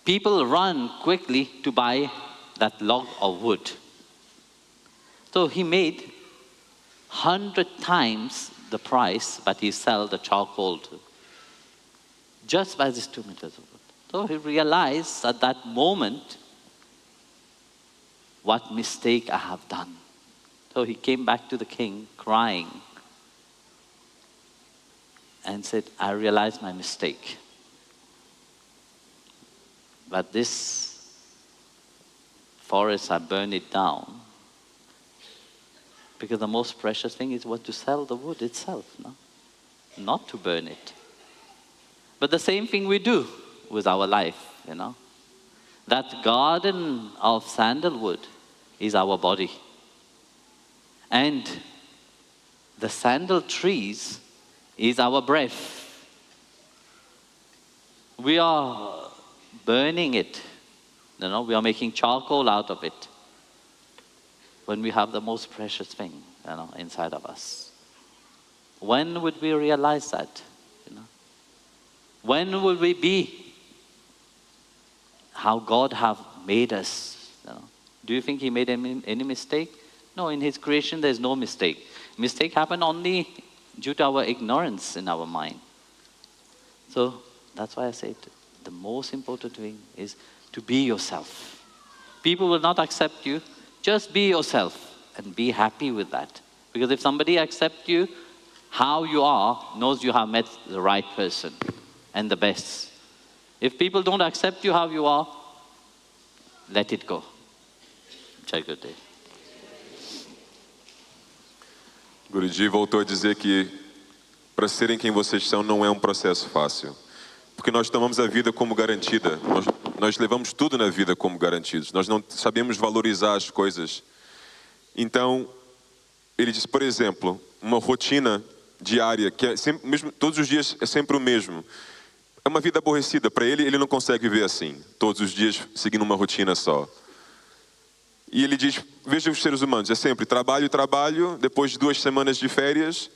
people ran quickly to buy that log of wood. So he made 100 times the price, but he sell the charcoal too, just by these 2 meters of wood. So he realized at that moment what mistake I have done. So he came back to the king crying and said, I realized my mistake. But this forest, I burned it down because the most precious thing is what to sell the wood itself, no? Not to burn it. But the same thing we do with our life, you know. That garden of sandalwood is our body. And the sandal trees is our breath. We are burning it. You know, we are making charcoal out of it when we have the most precious thing, you know, inside of us. When would we realize that? You know? When will we be how God have made us? You know? Do you think He made any mistake? No, in His creation there is no mistake. Mistake happen only due to our ignorance in our mind. So that's why I said the most important thing is to be yourself. People will not accept you. Just be yourself and be happy with that. Because if somebody accepts you how you are, knows you have met the right person and the best. If people don't accept you how you are, let it go. Jai Gurudev. Guruji voltou a dizer que para serem quem vocês são não é um processo fácil. Porque nós tomamos a vida como garantida. Nós levamos tudo na vida como garantidos. Nós não sabemos valorizar as coisas. Então, ele diz, por exemplo, uma rotina diária, que é sempre, mesmo, todos os dias é sempre o mesmo. É uma vida aborrecida. Para ele, ele não consegue viver assim. Todos os dias seguindo uma rotina só. E ele diz, veja os seres humanos, é sempre trabalho, trabalho, depois de 2 semanas de férias,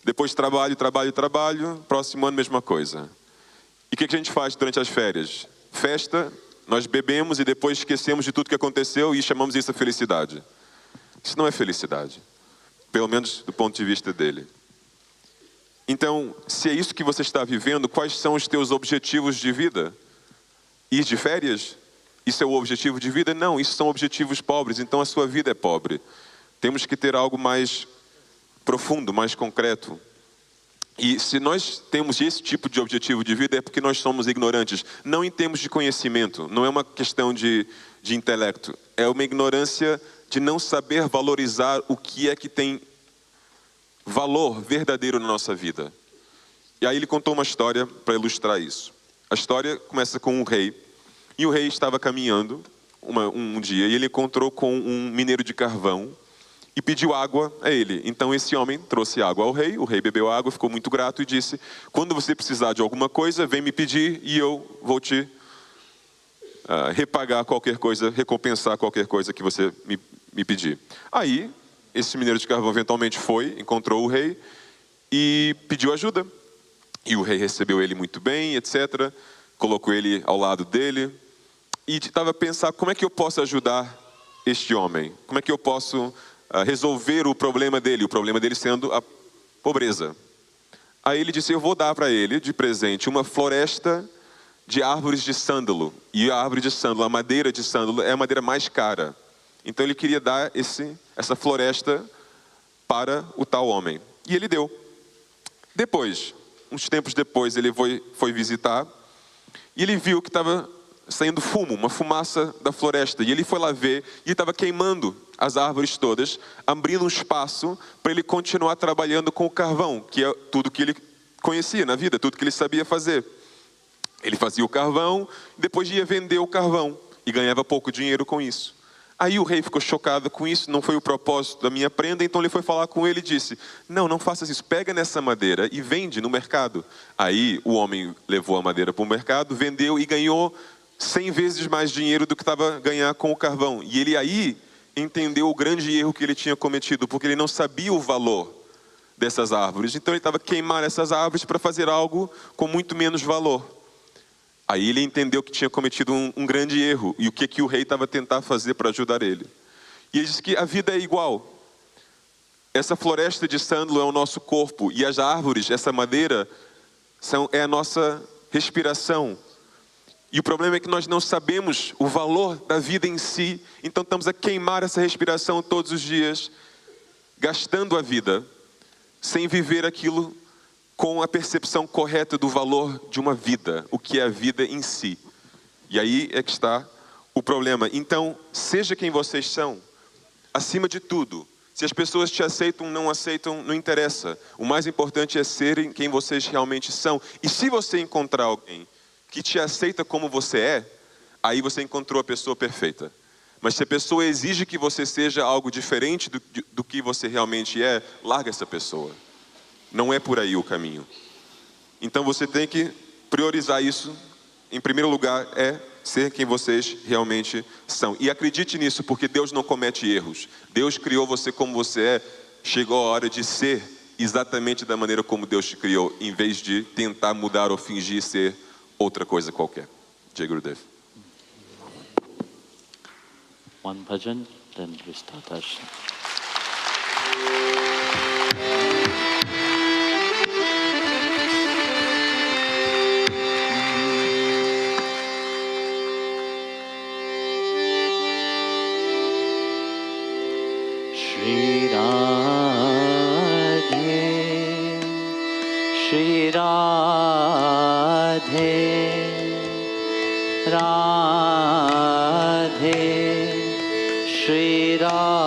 depois trabalho, trabalho, trabalho, próximo ano mesma coisa. E o que a gente faz durante as férias? Festa, nós bebemos e depois esquecemos de tudo que aconteceu e chamamos isso de felicidade. Isso não é felicidade, pelo menos do ponto de vista dele. Então, se é isso que você está vivendo, quais são os teus objetivos de vida? Ir de férias? Isso é o objetivo de vida? Não, isso são objetivos pobres, então a sua vida é pobre. Temos que ter algo mais profundo, mais concreto. E se nós temos esse tipo de objetivo de vida é porque nós somos ignorantes. Não em termos de conhecimento, não é uma questão de intelecto. É uma ignorância de não saber valorizar o que é que tem valor verdadeiro na nossa vida. E aí ele contou uma história para ilustrar isso. A história começa com um rei. E o rei estava caminhando um dia e ele encontrou com um mineiro de carvão e pediu água a ele. Então esse homem trouxe água ao rei, o rei bebeu a água, ficou muito grato e disse, quando você precisar de alguma coisa, vem me pedir e eu vou te repagar qualquer coisa, recompensar qualquer coisa que você me pedir. Aí, esse mineiro de carvão eventualmente foi, encontrou o rei e pediu ajuda. E o rei recebeu ele muito bem, etc. Colocou ele ao lado dele e estava a pensar, como é que eu posso ajudar este homem? Como é que eu posso resolver o problema dele sendo a pobreza? Aí ele disse, eu vou dar para ele de presente uma floresta de árvores de sândalo. E a árvore de sândalo, a madeira de sândalo é a madeira mais cara. Então ele queria dar essa floresta para o tal homem. E ele deu. Depois, uns tempos depois, ele foi visitar e ele viu que estava saindo fumo, uma fumaça da floresta. E ele foi lá ver e estava queimando as árvores todas, abrindo um espaço para ele continuar trabalhando com o carvão, que é tudo que ele conhecia na vida, tudo que ele sabia fazer. Ele fazia o carvão, depois ia vender o carvão e ganhava pouco dinheiro com isso. Aí o rei ficou chocado com isso, não foi o propósito da minha prenda, então ele foi falar com ele e disse, não faças isso, pega nessa madeira e vende no mercado. Aí o homem levou a madeira para o mercado, vendeu e ganhou 100 vezes mais dinheiro do que estava a ganhar com o carvão. E ele aí entendeu o grande erro que ele tinha cometido, porque ele não sabia o valor dessas árvores. Então ele estava a queimar essas árvores para fazer algo com muito menos valor. Aí ele entendeu que tinha cometido um grande erro e o que o rei estava a tentar fazer para ajudar ele. E ele diz que a vida é igual. Essa floresta de sândalo é o nosso corpo, e as árvores, essa madeira, é a nossa respiração. E o problema é que nós não sabemos o valor da vida em si, então estamos a queimar essa respiração todos os dias, gastando a vida, sem viver aquilo com a percepção correta do valor de uma vida, o que é a vida em si. E aí é que está o problema. Então, seja quem vocês são, acima de tudo. Se as pessoas te aceitam ou não aceitam, não interessa. O mais importante é serem quem vocês realmente são. E se você encontrar alguém que te aceita como você é, aí você encontrou a pessoa perfeita. Mas se a pessoa exige que você seja algo diferente do que você realmente é, larga essa pessoa. Não é por aí o caminho. Então você tem que priorizar isso. Em primeiro lugar, é ser quem vocês realmente são. E acredite nisso, porque Deus não comete erros. Deus criou você como você é. Chegou a hora de ser exatamente da maneira como Deus te criou, em vez de tentar mudar ou fingir ser outra coisa qualquer. Jai Gurudev. One bhajan, then we start Darshan. Shri Radhe, Shri Radhe, Radhe, Shri Radhe.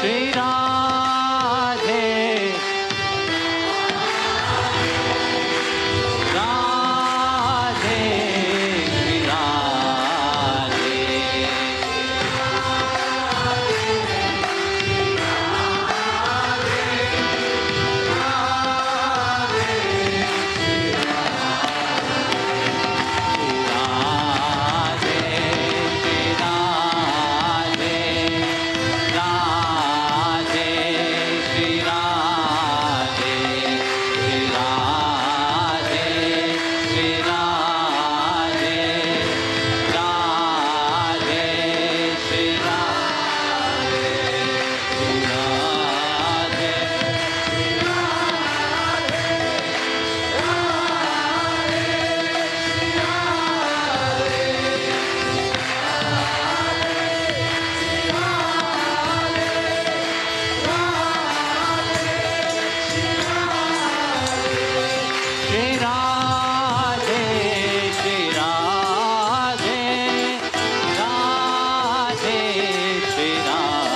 Shri Radhe, Radhe, Shri Radhe.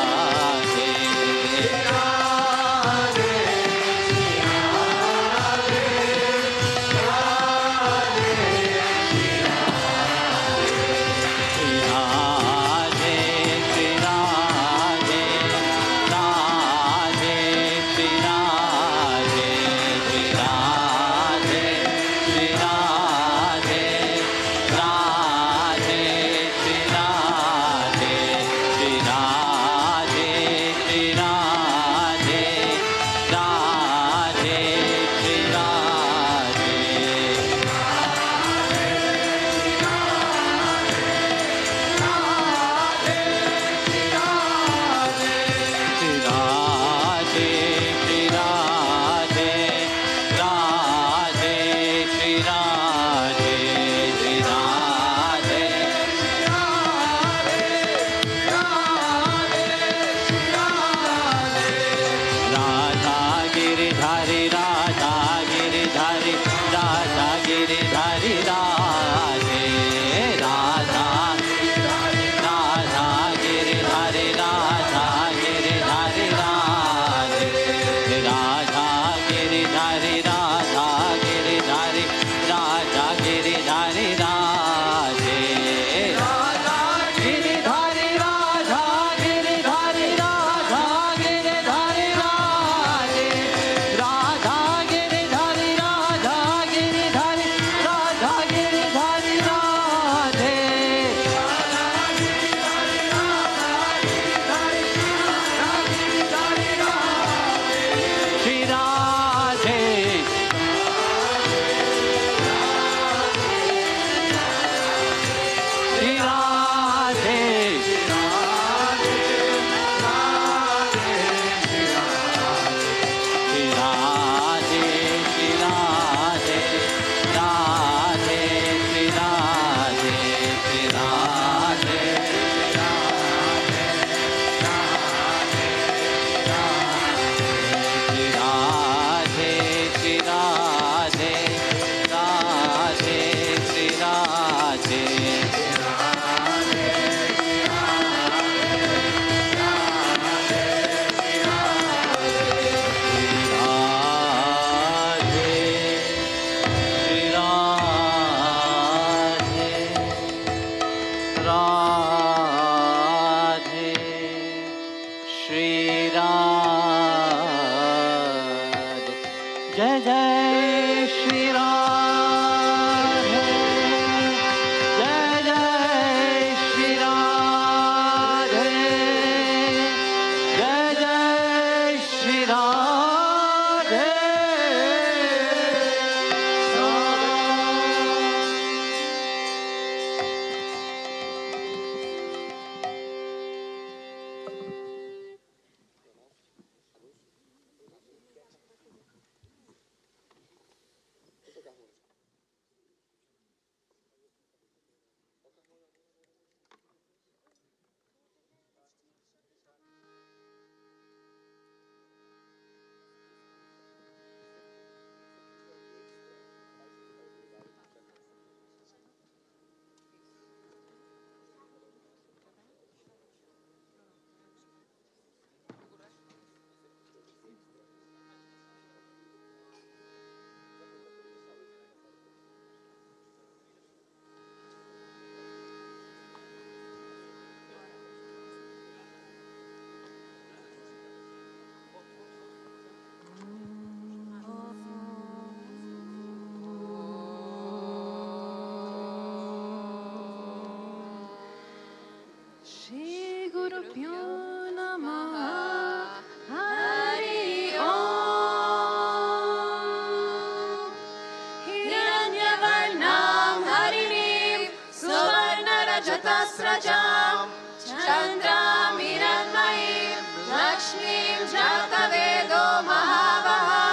Vajam Chandram Hiranmayim Lakshmim Jatavedo Mahavaha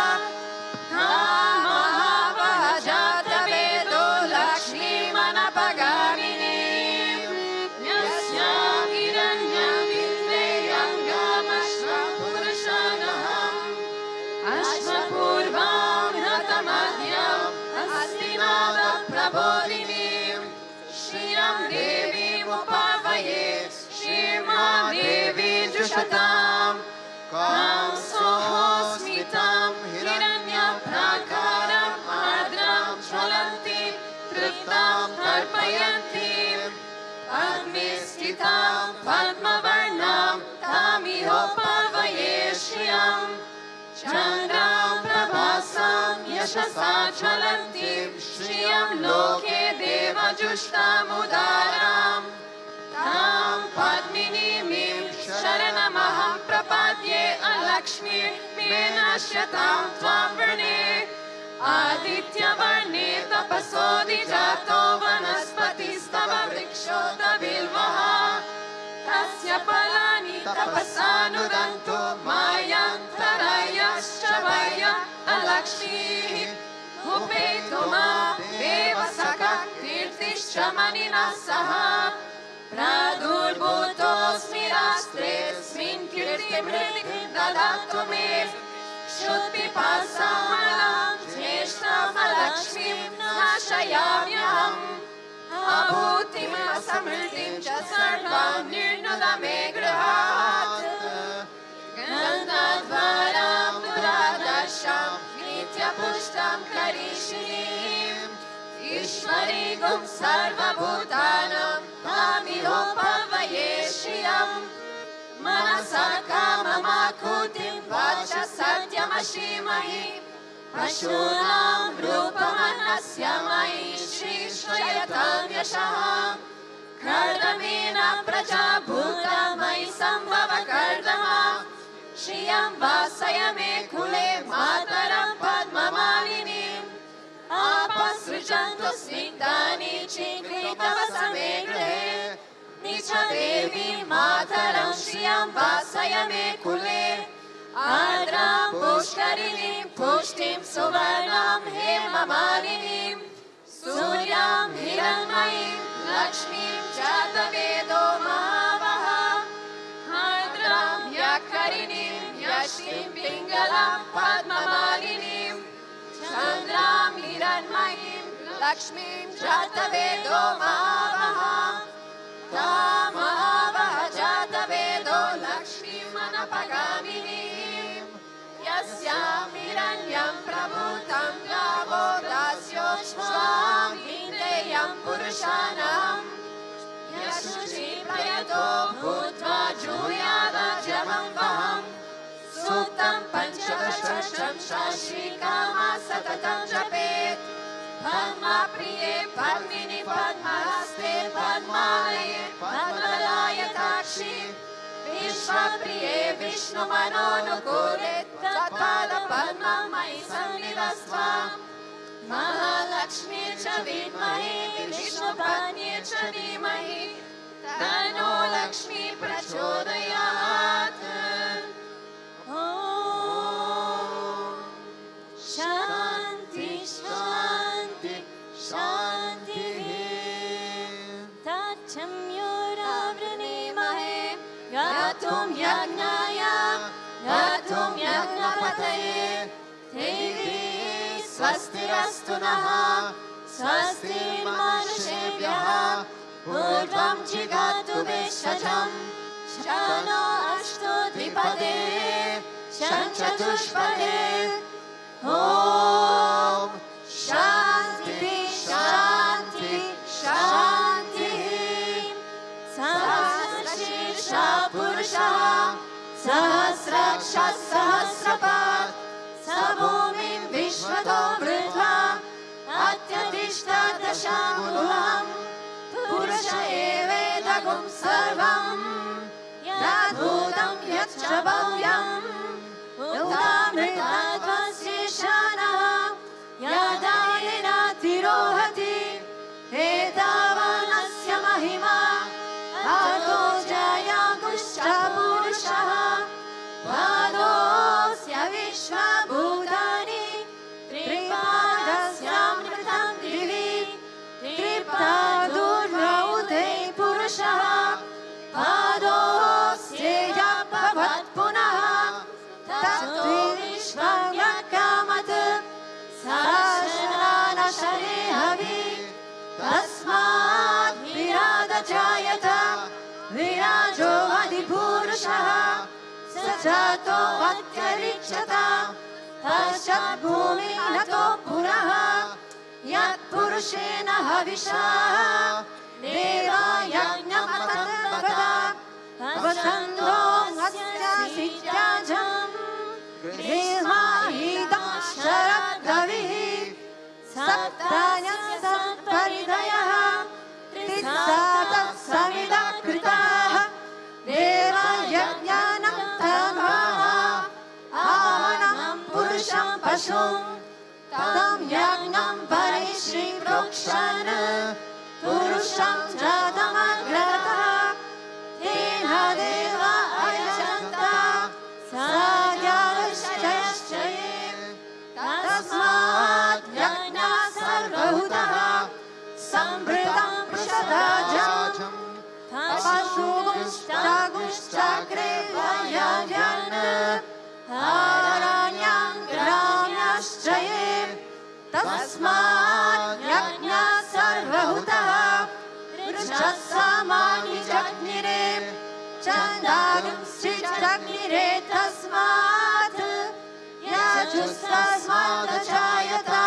Mahavaha Jatavedo Lakshmim Anapagaminim Yasyam Hiranyam Vidyangam Ashram Purushanaham Ashmapurvam Hatamadhyam Astinada Prabodhinim Shriram Devim Upavaye Shriman Devi Jushatam Kam Sohosmitam Hiranyam Prakaram Adram Jwalanti Triptam Tarpayantim Padmistitam Padmavarnam Tamihopavaye Shriyam Chandram Prabhasam Yashasa Jwalantim Shriyam Loke Deva Jushtam Udaram Tam Padminimim Sharanamaham Prapadye Alakshmir Menashyatam Tvam Varne Aditya Varne Tapasodi Jato Vanaspatistava Vrikshota Bilvaha Tasya Palani Tapasanudanto Mayantarayaschavaya Alakshmi Upetoma Devasaka Kirtishchamanina Saha Pradurbutos mirastresmin kirtim hridim dadato me Shutpipasamalam Jeshtam Alakshmim Nashayamyam Abhutim Asamritim Chasarvam Nirnudame Grahat Gandadvaram Duradasham Nitya Pushtam Karishinim Ishvarigum Sarvabhutanam Tamihopavaye Shriyam Manasakamakutim Vacha Satyamashimai Pashunam Rupamanashyamai Shri Shrayatam Yashaham Kardamina Prajabhutamai Sambhava Kardama Shriyam Vasayame Kule Mataram Padmamalinim Apasrujantos Vindani Chinkritavasame Grahe Nicha Devi Mataram Shriyam Vasayame Kule Adram Pushkarinim Pushtim Suvarnam Hemamalinim Suryam Hiranmayim Lakshmim Jatavedo Mahavaha Adram Yakarinim Yashtim Pingalam Padmamalinim Chandram Hiranmayim Lakshmim Jatavedo Mahavaha Mahavaha Jatavedo Lakshmim Anapagaminim Yasyam Hiranyam Prabhutam Gavo Dasyo Shvam Hindeyam Purushanam Yashuchi Prayato Bhutva Juyada Javam Vaham Suktam Panchavashasham Shashikama Satatam Japet Padma Priye Padmini Padmahaste Padmalaye Padmalaya Takshi Vishwa Priye Vishnu Manonukule Tatpada Padma Mai Sannidhastva Mahalakshmi Cha Vidmahi Vishnu Panye Cha Dhimahi Tano Lakshmi Prachodayat Om Shanti Shanti Shanti Tacham Yoravranemahe Gatum Yagnaya Gatum Yagnapataye Devi Swastirastu Naha Swasti Manushyebhyaha Purvam Jigatu Veshajam Shano Ashtu Dvipade Shanchatushpade Om Shanti Shanti Shanti Sahasrashirsha Purusha Sahasraksha Sahasrapat Sabhumim Vishvato Vritva Atyadishta Dashamulam Purusha Evedagum Sarvam Yadbhutam Yatchabhavyam Utamritatvasyeshana Yadayena Tirohati Etavanasya Mahima ajayata virajo adipurushaha sajato atyaricchata tashat bhumi nato puraha yat purushena havisha deva yajnam atadvata vasando asya sityajam grihma idam sharadavihi saptanya satparidayaha trisata samida kritaha deva yajnanam tadvaha avanam purusham pashum tam yagnam parishri prokshana purusham jadamagrata tena deva ayajanta sadyavashchayashchaye tasmat yajna sarvahutaha sambritam prashadajam tapashugushchaguschakre vayajana haranyam gramyashchaye tasmat yajna sarvahutaha vrishassamani jagnire chandagam sijagnire tasmat yajustasmat ajayata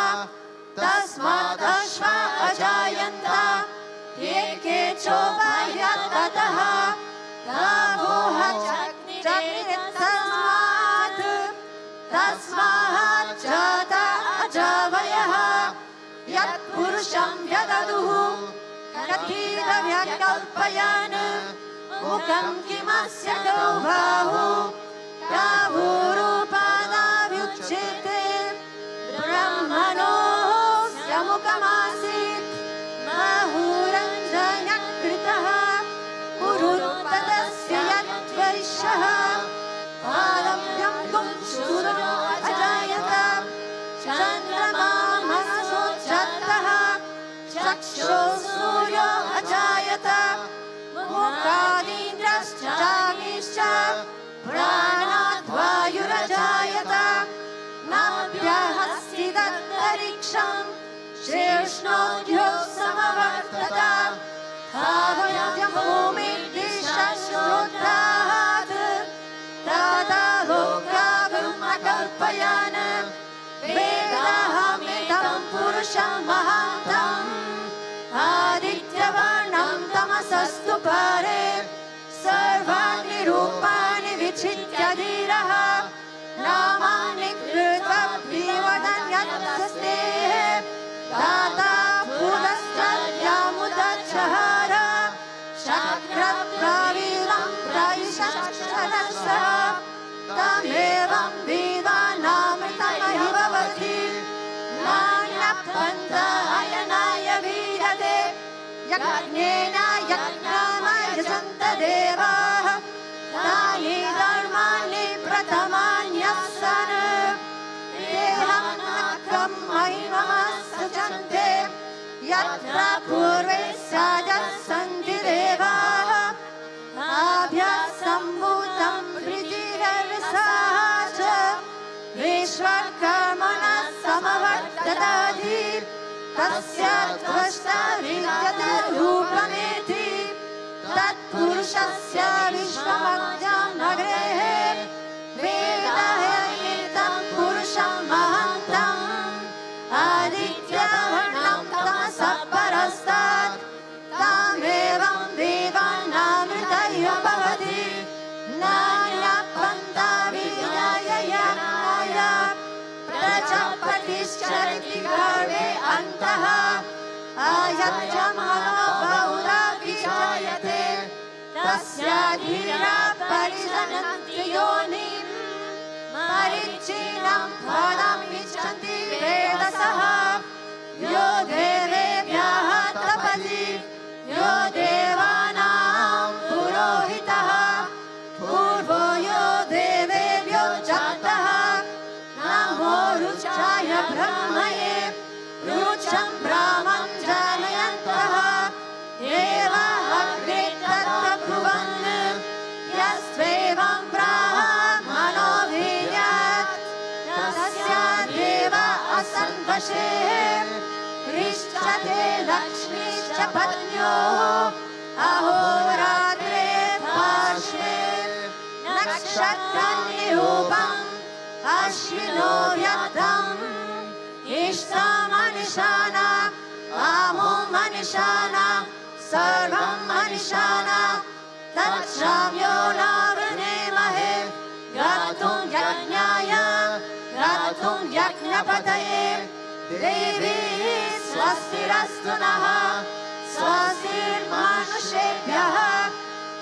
tasmat ashva ajayanta eke chobhayatataha tavoha jagnire tasmat tasmat jata ajavayaha yat purusham vyadaduhu kathida vyakalpayana mukam kimasya gaubahu kavurupadavयुchyate brahmano syamukamasit mahuranjanyakritaha kurupadasya yatvaishaha palamyam gumshuro ajayata chandrama manaso chattaha chaksho suryo ajayata mukadindraschagischa pranadvayurajayata nabhyahasidattariksham shiršnodhyo samavartata thavayam bhumirdishashrotrahat tata lokagam akalpayana vedahamitam purusham mahantam adityavarnam tamasastu pare sarvani rupani vichitya dhiraha namani krutva bhivadanyatsaste tata purastadhyamudachahara shakra praviram praishakshadasa tamevam vidanamritamahivavati nanyapanta ayanaya vidate yagnena yagnamajasanta devaha tani dharmani pratamanyasana dehanakam mahimamastachante yatra purve sajasanti devaha abhyasambhutam pritiharvisacha vishvakarmana samavartadadhi tasya tvashta vidyate rupameti tat purushasya vishvamagyan nagrehe vedahamitam purusham mahantam adityavarnam tamasaparastat tamevam vivanamritaya bhavati nanyapanta vidaya yanaya prajapatishyarati garve antaha ayatyamano bahura vijayate tasya dhira parijananti yonim marichinam phanam vichanti vedasaha yo devebhyaha tapati yo devanam purohitaha purvo yo devebhyo jataha namo ruchaya brahmaye rucham brahman janayantaha eva agre tatta bhuvan yasvevam brahmano vidyat tasya deva asanvashe rishyate lakshmi cha patnyo Vyaktanirupam Ashvino Vyaktam Ishtam Manishana Amum Manishana Sarvam Manishana Tatsamyo Navanimahe Gatum Yajnaya Gatum Yajnapataye Devi Swastirastunaha Swastir Manushebhyaha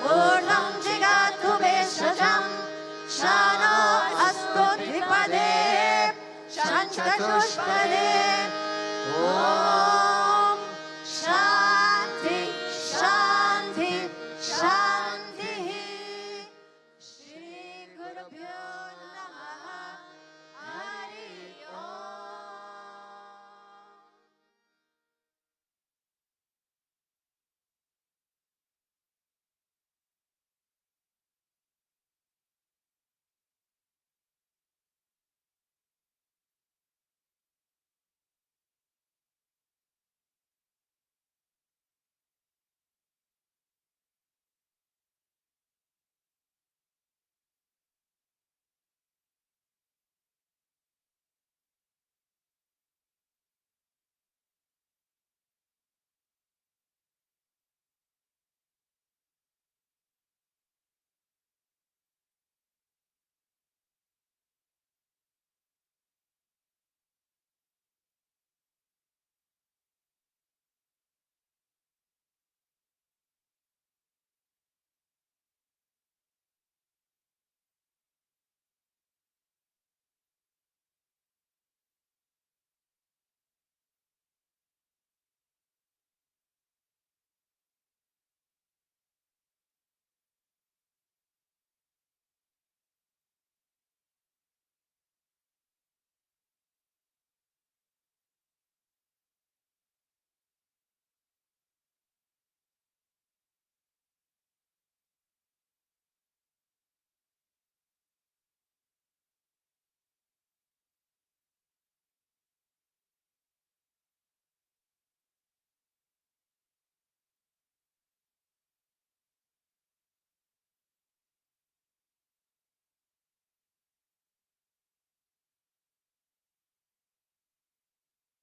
Urdham Jigatu Veshajam Shano Astu Dvipade Shanchatushpade